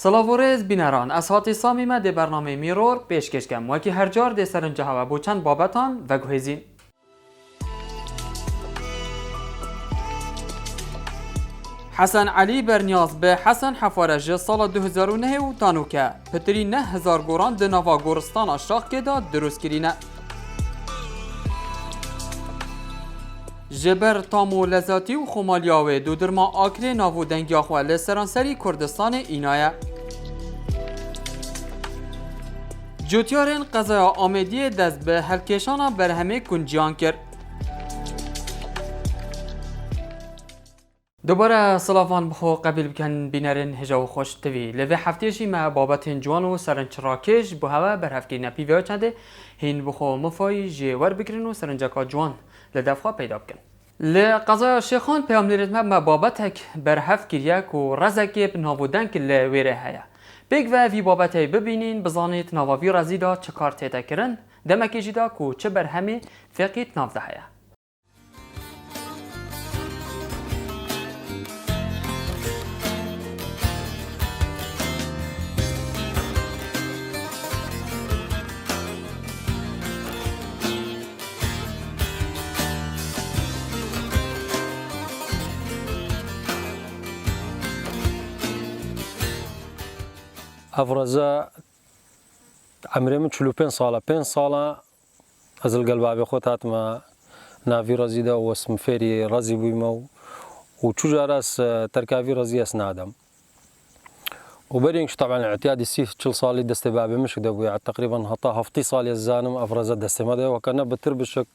سلاورز بینران از هاتی سامی ما ده برنامه میرور پیشکش کم وکی هر جار ده سرنجه هوا بو چند بابتان و گوهزین. حسن علی برنیاز به حسن حفارج سال 2009 و تانوکه پتری 9000 گوران ده نوا گورستان اشراق که داد دروست کرینه. جبر تامو لذاتی و خمالیاوه دو درما آکر ناو دنگی آخوه لسرانسری کردستان اینایه. جوتیارین قضای آمدی دست به هلکشانا برهمه کنجیان کرد. دوباره سلافان بخو قبیل بکن بینرین هجاو خوش توی لوه هفتیشی ما بابت جوان و سرنچراکش بو هوا برهفکی نپی ویا چنده هین بخو مفای جوار بکرین و سرنجاکا جوان لدفخوا پیدا بکن. لقضای شیخان پیام لیرد ما بابتک برهف کریک و رزکی بنابودن که لویره هیا. بیگ و وی بابتی ببینین بزانید نواوی رازی دا چه کار تیتا کرن دمکی جدا کو چه برهمی فقیت ناف ده هیا. افرزا عمري من 45 ساله از القلب خود هاتما نافي رزيدا واسم فيري رزي بيمو وتجارس تركافي رزي اسنادم وبرينش طبعا اعتيادي سيف كل صالي دستبابي مش دوي تقريبا هطا هفتي صالي الزانم افرزا دستمده وكان بتربشك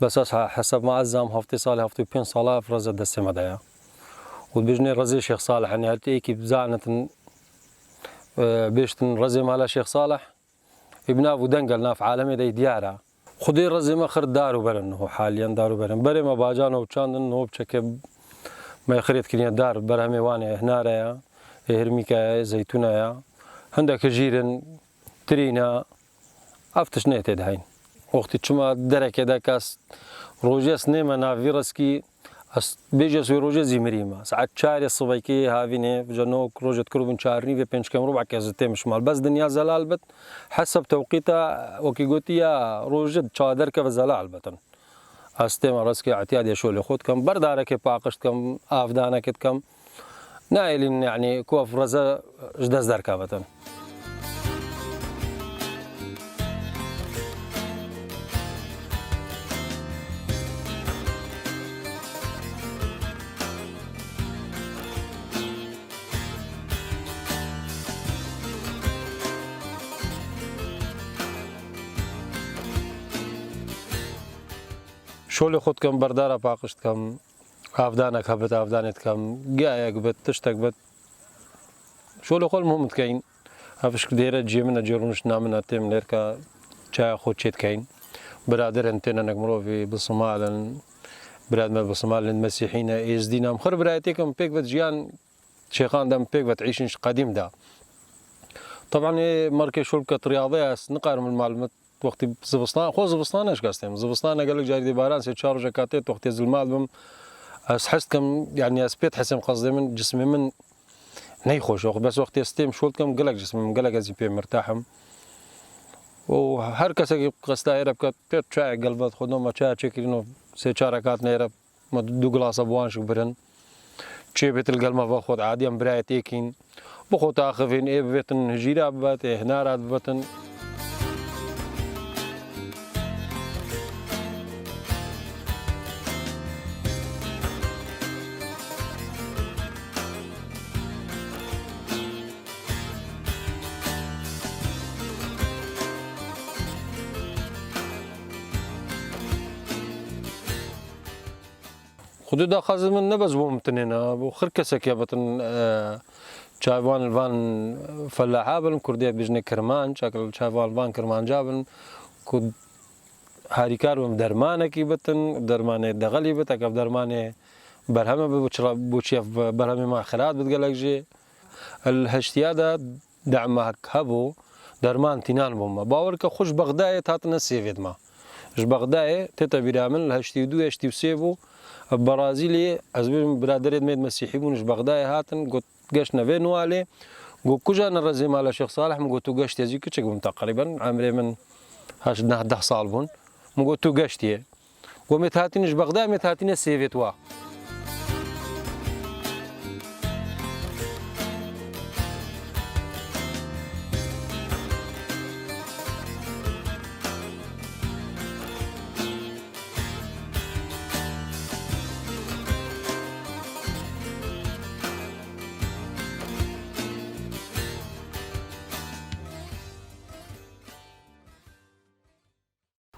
بس حسب ما عزام هفتي صالي هفتي بين صاله افرزا دستمده وبجني رزي شيخ صالح يعني هلتي كي بزعنه بيشتن رزم على شيخ صالح ابن ابو دنقل ناف عالمي دي ديارة خدي رزم اخر دارو برن هو حاليا دارو برن بري ما باجانو وشاندن نوب شكب ما يخريت كنيا دار برهمي واني هنارا يا هرميكا زيتونا يا عندك جيرن ترينا افتش نيتد هين وقت شما درك داكاس روجس نيما نافيرسكي بيجي سوي روجة زمريمة ساعات شاري الصبيكي هافيني بجنوك روجة كروبن شارني في بينش كم ربع كازتين مش مال بس دنيا زلال بت حسب توقيتها وكي قلت يا روجة شادر كف زلال بتن استيما راسكي اعتياد يشول خود كم بردارك باقشت كم افدانا كت كم نايلين يعني كوف رزا جدز دركا بتن شغل خود کم بردارا پاکشت کم افدانک هبت افدانت کم گایک بت تشتک بت شغل خود مهم کین افش کدیره جیمنا جرونش نامنا تیم لرکا چای خود چیت کین برادر انتنا نکمرو في بالصومال براد ما بالصومال المسيحيين يزدينا مخر برايتكم بيك بت جيان شيخان دم بيك بتعيشنش قديم دا طبعا مركي شركه رياضيه نقار من المعلومات وقتی زبستان خو زبستان ايش قاستم زبستان قال لك جاري باران سي تشارج كاتيت وقت المال بم حسيت كم يعني اسبيت حسم قصدي من جسمي من نيخوش بس وقت يستيم شولت كم قلق جسمي من قلق ازي بي مرتاحم وهركسه قصدا يرب كتشاي قلبت خدو ما تشا تشكينو سي شاركات نيرب ما دو غلاس ابوان شبرن تشي بيت القلمه باخذ عادي برايتيكين بخو تاخذين ايه بيتن هجيره بات هنا راد بتن خدو دا خازن من نبز بومتنينا وخر كسك يا بطن شايفان الفان فلاحة بلن كردية بجنة كرمان شكل شايفان الفان كرمان جابن كود هاريكار بم درمانة كي بطن درمانة دغلي بتك درمانة برهمة بوشيف برهمة مع خرات بتقلق جي الهشتيادة دعمها هبو درمان تنان بوما باورك خوش بغداية تاتنا سيفيد ما اش بغداية تتا بيرامن الهشتيدو يشتي بسيفو برازيلي ازبير برادريد ميد مسيحي بونش بغداية هاتن قلت گشت نوی نواله گو کجا نرزی مال شیخ صالح مگو تو گشتی ازی کچک بم تقریبا عمری من 8 سال بون مگو تو گشتیه گو متهاتینش بغداد متهاتین سیویت وا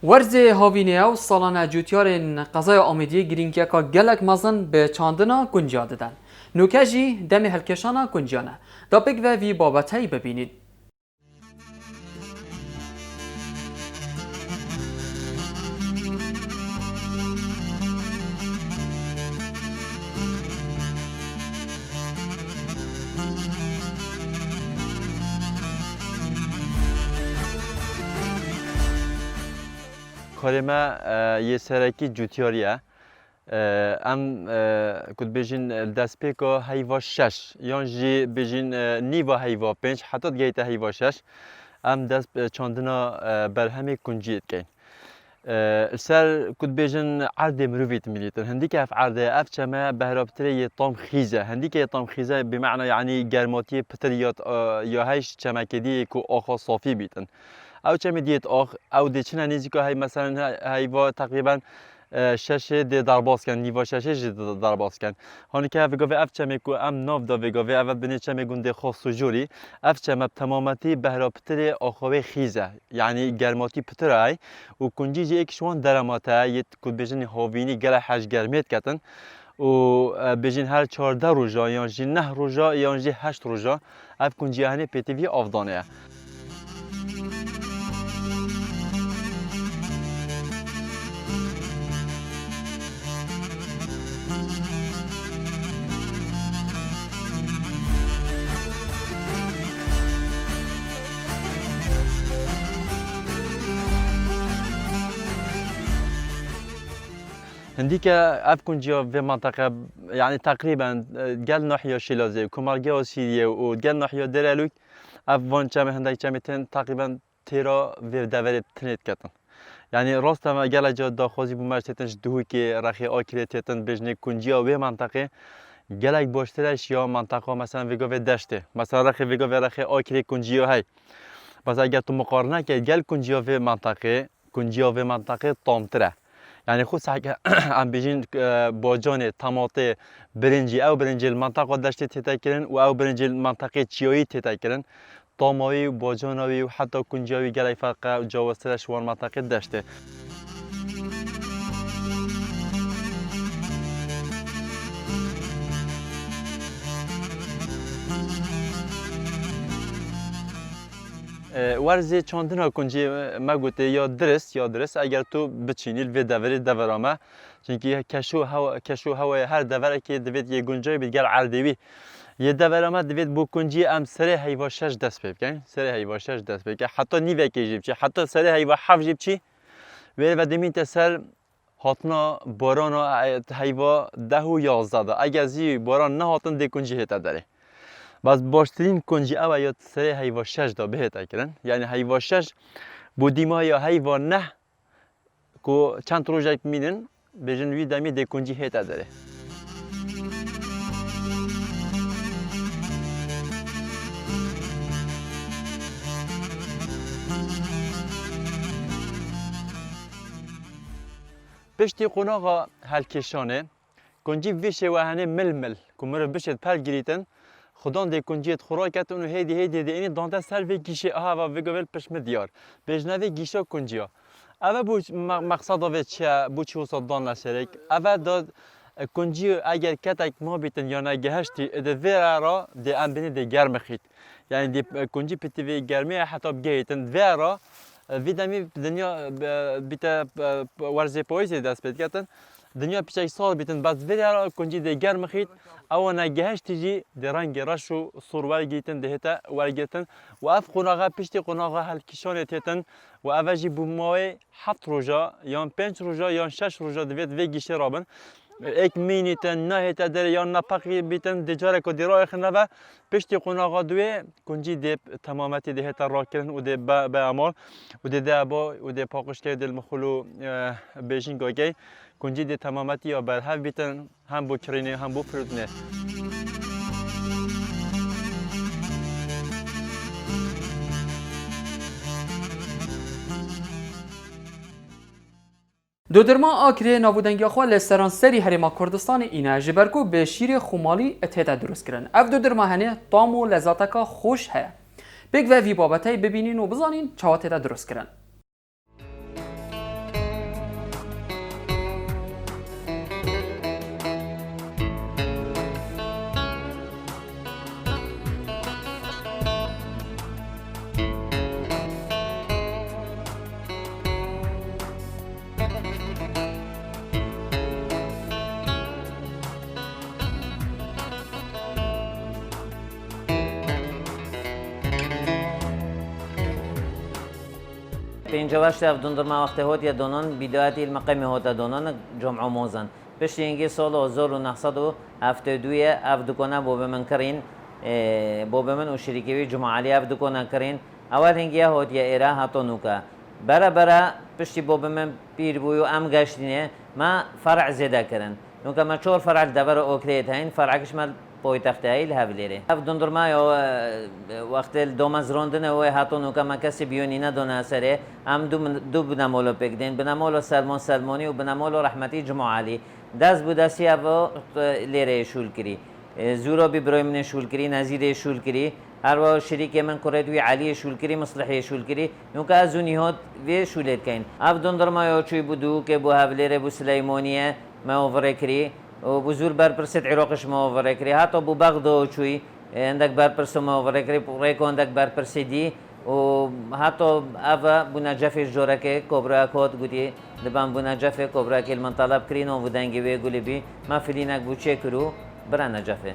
ورز هاوینیا و سالانه جوتیار قضای آمیدی گرینگیا که گلک مزن به چاندنا گنجا دادن. نوکجی دم هلکشانا گنجانه. دا بگ و وی بابتهی ببینید. کار ما یه سرکی جوتیاریه. ام کد بجین دست پیکا هیوا 6 یا جی بجین نیوا هیوا 5 حتی دیگه تا هیوا 6 ام دست چاندنا برهمی کنجیت کن. سر کد بجین عرض مروفیت میلیتن هندی که اف عرض اف چما بهرابتری یه طعم خیزه هندی که طعم خیزه بمعنی یعنی گرماتی پتریات یا هیچ چما کدی کو آخا صافی بیتن. او چه دیت آخ او دیچنا نیزی که های مثلا هیوا تقریبا 6 دی درباز کن نیوا 6 دی درباز کن هانی که وگاوی اف چه میکو ام ناف دا وگاوی اول بنی چه میگونده خاص و جوری اف چه مب تمامتی بهرا پتر آخوی خیزه یعنی گرماتی پتر ای و کنجی جی ایک شوان درماته یه کد بجنی هاوینی گله حج گرمیت کتن و بجین هر 14 روزا یا جی 9 روزا یا جی 8 روزا اف کنجی هنی پیتوی آفدانه هنديك اف كونجيا في منطقة يعني تقريبا قال ناحية شيلازي كومارجيا سوريا وقال ناحية ديرالوك اف وان كام هندي كامتين تقريبا تيرا في دافر تنيت كاتن يعني راست ما قال جا داخوزي بمرتتنش دوكي رخي اكلتتن بجني كونجيا و منطقة قالك باشترش يا منطقة مثلا فيجو في دشته مثلا رخي فيجو في رخي اكل كونجيا هاي بس اگر تو مقارنه که قال كونجيا في منطقة طامتره يعني خود سعی ام بیشین باجان طماطم برنجی او برنجی المنطقه داشته تتکرن و او برنجی منطقه چیایی تتکرن طاماوی و باجانوی و حتی کنجاوی گلی فرق جوازترش وان منطقه داشته ورزی چاندنا کنجی ما گوته یا درست اگر تو بچینی و دوری دورامه چونکی کشو هوا هر دوره که دوید یه گنجای بیدگر عردوی یه دورامه دوید بو کنجی ام سری هیوا 6 دست بکن حتی نیوه که جیب چی حتی سری هیوا 7 جیب چی و دمین تسر هاتنا باران هیوا 10 و 11 اگر زی باران نه هاتن دی کنجی هتا داره بس باشترین کنجی او یا سری هیوا 6 دا بهت کردن یعنی هیوا 6 بودیما یا هیوا 9 کو چند روزه میدن بجن وی دمی دی کنجی هت داره پشتی قناغا هلکشانه کنجی ویشه و هنه ململ کمر بشت پر گریتن خدان دی کنجیت خوراکت اونو هیدی دی اینی دانده سر وی گیشه آها و ویگویل پشم دیار بجنوی گیشه کنجیا اوه بو مقصد آوه چه بو چی وصد دان نشرک اوه داد کنجی اگر کتک ما بیتن یا نگهشتی اده ویره را دی ام بینی دی گرم خید یعنی دی کنجی پیتی وی گرمی حتی بگیتن ویره ویدمی دنیا بیتا ورزی پاییزی دست بید کتن دنیا پیچه سال بیتن بعد ویره کنجی دی گرم خید او نگهشتی جی دی رنگ رش و سور ورگیتن دهتا ورگیتن و اف قناغه پشتی قناغه هلکشانه تیتن و اوه جی بو ماوی 7 روزا یا 5 روزا یا 6 روزا دوید وی گیشه رابن ایک مینیتن نه تا در یا نپاقی بیتن دجاره کو دیرای خنده و پشتی قناغ دوی کنجی دی تمامتی ده تا راکرن و دی به عمل و دی دابا و دی پاکش کرد دل مخلو بیشین گوگی کنجی دی تمامتی یا بر هم بیتن هم بو کرینه هم بو فرودنه. دو درما آکری نابودنگی خو لستران سری هرما کردستان اینه جبرکو به شیر خمالی اتهتا درست کردن. اف دو درما هنه طعم و لذاتکا خوش هه. بگ و وی بابتای ببینین و بزانین چاوات اتهتا درست کردن. پنجواش اف دندرما وقت هات یا دونان بداية المقام هات دونان جمع موزن بس اینگه سال 1972 اف دکانه بوب من کرین بوب من و شریکی جمع علی اف دکانه کرین اول اینگه هات یا ایرا هاتو نوکا برا پشتی بوب من پیر بویو ام گشتینه ما فرع زیاده کردن نوکا ما چور فرع دبر اوکریت هین فرعش ما پایتخت هایل هفلیره. اف دندرما یا وقت دومز روندن و هاتونو که مکسی بیونی ندونه سره هم دو بنامولو پکدین بنامولو سلمانی و بنامولو رحمتی جمع علی دست بوداسی او لیره شول کری زورا بی برای من شول کری نزیده شول کری هر و شریک من کرد وی علی شول کری مصلحی شول کری نوکه ازونی هات وی شولت کین. اف دندرما یا چوی بودو که بو هفلیره بو سلیمانیه ما اوور کری و بزور برپرسید عراقش ما ورکری حتی بو بغداد چوی عندك برپرس ما ورکری ریکو عندك برپرسیدی و حتی اوا بنجف جورک کبرا کود گویی دبام بنجف کبرا که من طلب کرین و ودنگی وی گلی بی ما فلینک بو چه کرو برا نجفه.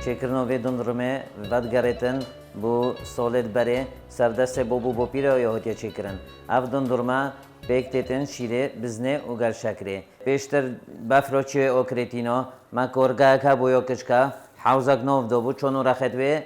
چکرنو وی دندرمه بعد گرتن بو سولید بره سردست بو پیرا یا هوتی چکرن. اف دندرما بیکتن شیره بزنه و گر شکره. پیشتر بفروچه اوکریتینو ما کورگا که بویو کشکا حوزک نوف دو بو چونو رخت وی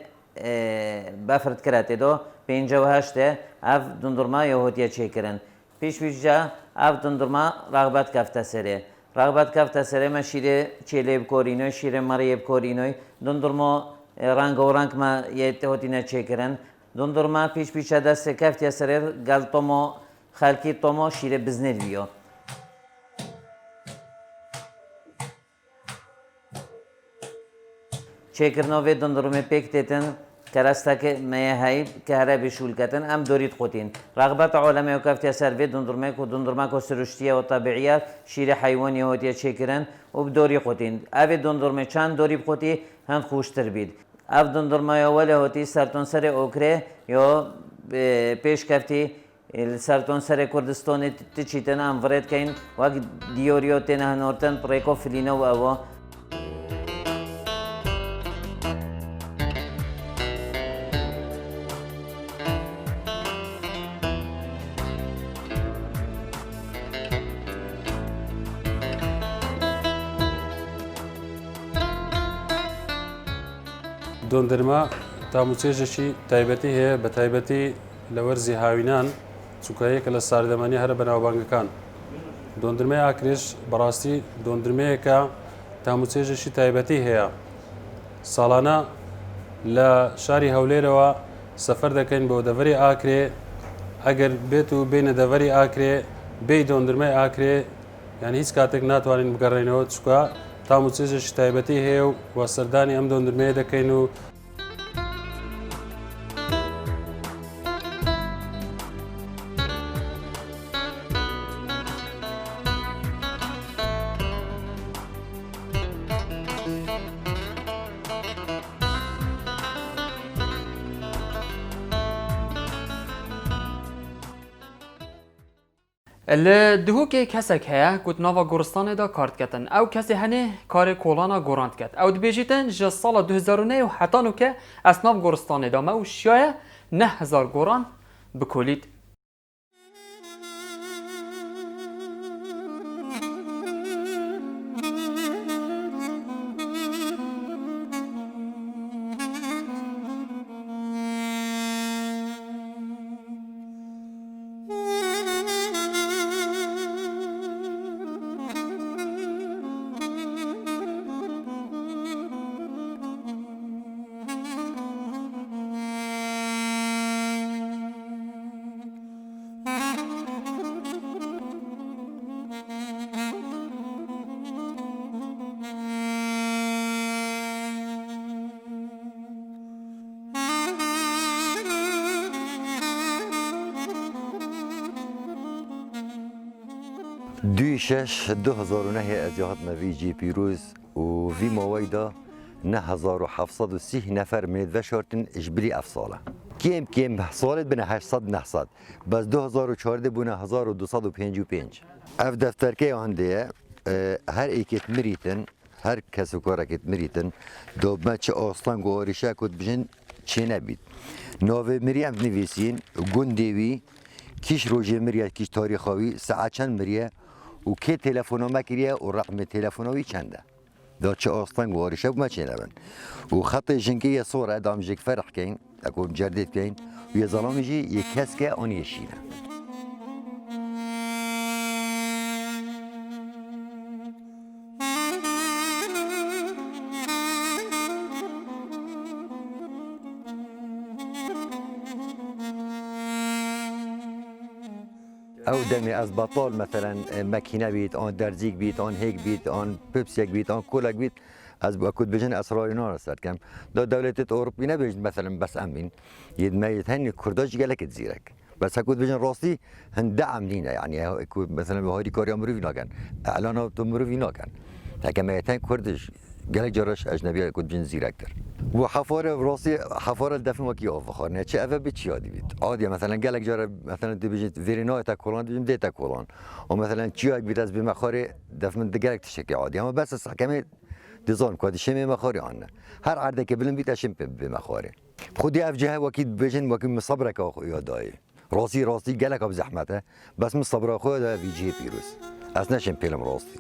بفرد کرده دو 58 اف دندرما یا هوتی چکرن. پیش جا اف دندرما رغبت کفته سره. رغبت کفته سره ما شیره چلیب کورینوی شیره مریب کورینوی دندرما رنگ و رنگ ما یه هوتی نچکرن. دندرما پیش دست کفته سره گل تومو خالقی تومو شیره بزنید بیو. چکرنو و دندرمه پیکتن کراستا که میهایی که هر بیشول کتن ام دورید خودین. رغبت عالمه و کفته سر و دندرما کو سرشتیه و طبیعیات شیر حیوانی هوتی چکرن و بدوری خودین. اوه دندرمه چند دوری خودی هند خوشتر بید. اف دندرما اوله هوتی سرتون سر اوکره یا پیش کفتی سرتون سر کردستان تچیتن ام ورد کین وقت دیوریوتن هنورتن پریکو فلینو و اوه دۆندرما تاموچێژێکی تایبەتی هەیە بە تایبەتی لە وەرزی هاوینان چووکەیەکە لە ساردەمانی هەرە بەناوبانگەکان. دۆندرمەی ئاکرێش بەڕاستی دۆندرمەیەکە تاموچێژێکی تایبەتی هەیە. ساڵانە لە شاری هەولێرەوە سەفەر دەکەین بۆ دەڤەری ئاکرێ ئەگەر بێت و بینە دەڤەری ئاکرێ بێی دۆندرمەی ئاکرێ یان هیچ کاتێک ناتوانین بگەڕێنەوە چووکە تاموچێژێکی تایبەتی هەیە و سەردانی ئەم دۆندرمەیە دەکەین و لدهو که کسک هیا کت نوا گورستان دا کارت کتن او کسی هنه کار کولانا گورانت کت او دبیجیتن جه سال 2009 و حتی نو که اسناف گورستان دا ما و شیایه 9000 گوران بکولید. دوی شش 2009 از جهت نویجی پیروز و وی مویدا 9730 نفر مید و شارتن اجبری افصاله کم سالت بنا 800 900 بس 2014 بنا 1255 اف دفتر که آنده هر ایکت مریتن هر کس کارکت مریتن دو چه آستان گوارشا کد بجن چه نبید نوه مریم نویسین گندوی کیش روژه مریه کیش تاریخاوی ساعت چند مریه و که تلفن ما کریه و رقم تلفنوی چنده دا چه آستان گوارشه و ما چه نبن و خط جنگی صوره دام جک فرح کن اکو جردید کن و یه ظلامی جی یک کس که آنی شینه او دمی از بطال مثلا مکینه بید آن درزیک بید آن هیک بید آن پپسیک بید آن کولک بید از باکود بجن اسرار اینا رسد کم دا دولت اروپی نبیجن مثلا بس امین ید میت هنی کرداش گلک زیرک بس هکود بجن راستی هن دعم لینه یعنی مثلا به هایی کاری مروی ناکن اعلان تو مروی ناکن هکه میت هن کردش گلک جراش اجنبی کود بجن زیرک در و حفاره راستی حفاره دفن وکی آفخار نه چه اوه به چی یادی بید عادیه مثلا گلک جاره مثلا دیبیجت ویرینای تا کلان دیبیم دیتا کلان و مثلا چیاک بید از بمخاره دفن دگلک تشکی عادی اما بس از حکمه دیزان کادی شمی مخاری آنه هر عرضه که بلن بید اشم بمخاره خودی اف جه وکی بجن وکی مصبره که یادای راستی گلک اب زحمته بس مصبره خود ویجی پیروز از نشم پیلم راستی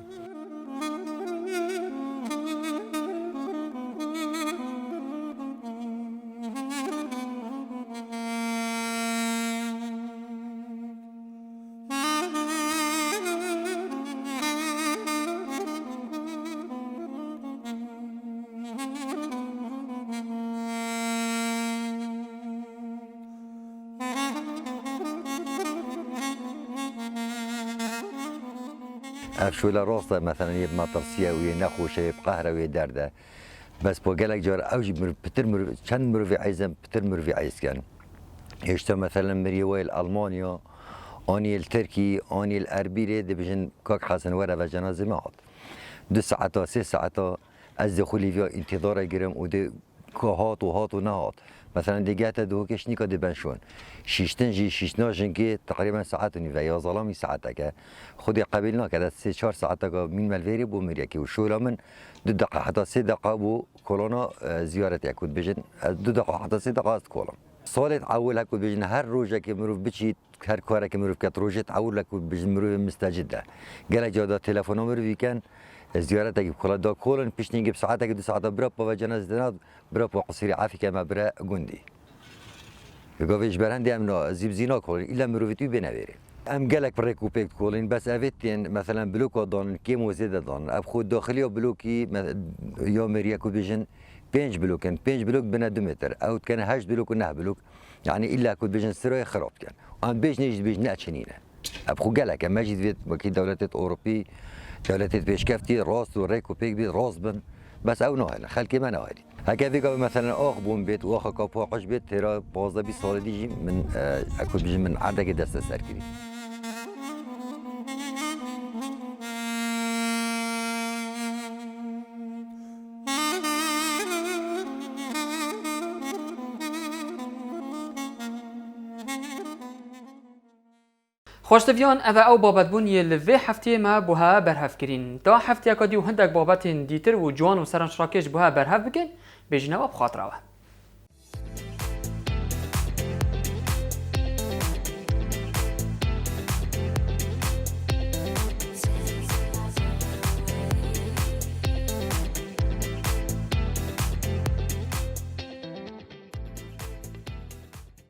افشول راسته مثلا یه مطرسیه و یه نخوشه بقهره و یه درده بس با گلک جار اوجی پتر چند مروی عیزم پتر مروی عیز کن هشتا مثلا مریه ویل المانیا آنی الترکی آنی الاربیره دی بجن کاک حسن وره و جنازه مهات 2 ساعتا 3 ساعتا از دخولی ویا انتظار گرم و دی که هات و نهات مثلا دیگه تا دو کش نیکا دی بنشون شیشتن که تقریبا ساعت و نیوه یا ظلامی ساعت که خودی قبیل نکرد 3-4 ساعت که من ملویری بو میره که و شولا من 2 دقیقه حتی 3 دقیقه بو کلونا زیارت یکود بجن 2 دقیقه حتی 3 دقیقه است کلون سالت اول هکود بجن هر روزه که مروف بچید هر کاری که مروف کت روزت اول هکود بجن مروف مستجده گله جادا تلفن مروفی کن زیارت اگه کلا دا کلون پیش نگیب ساعت اگه 2 ساعت برا با جنازه دناد برا با قصیری عافی که ما برا گندی گاویش برندی امنا زیب زینا کلون ایلا مروفیتوی بنویره ام گلک برای کوپیک کلین بس اویتین مثلا بلوک دان کی موزه دان اب خود داخلی و بلوکی یا مریا کو بیجن 5 بلوکن 5 بلوک بنا 2 متر او كان 8 بلوك و 9 بلوك يعني الا كنت بيجن سراي خراب كان ام بيج نيجي بيج ناتشنينا اب خو قالك ما جيت فيت وكيل دولتات اوروبي دولتات بيش كفتي راس وريكو بيك بيت راس بن بس او نوهل خلكي ما نوهل هكذا مثلا اخ بون بيت واخ كابوقش بيت ترى 12 سال ديجي من كنت بيجي من عندك دست سركري خوشتویان او بابت بونی لوی هفته ما بوها برهف کرین تا هفته کدی و هندک بابت دیتر و جوان و سرنج راکش بوها برهف بکن بجنوا بخاطره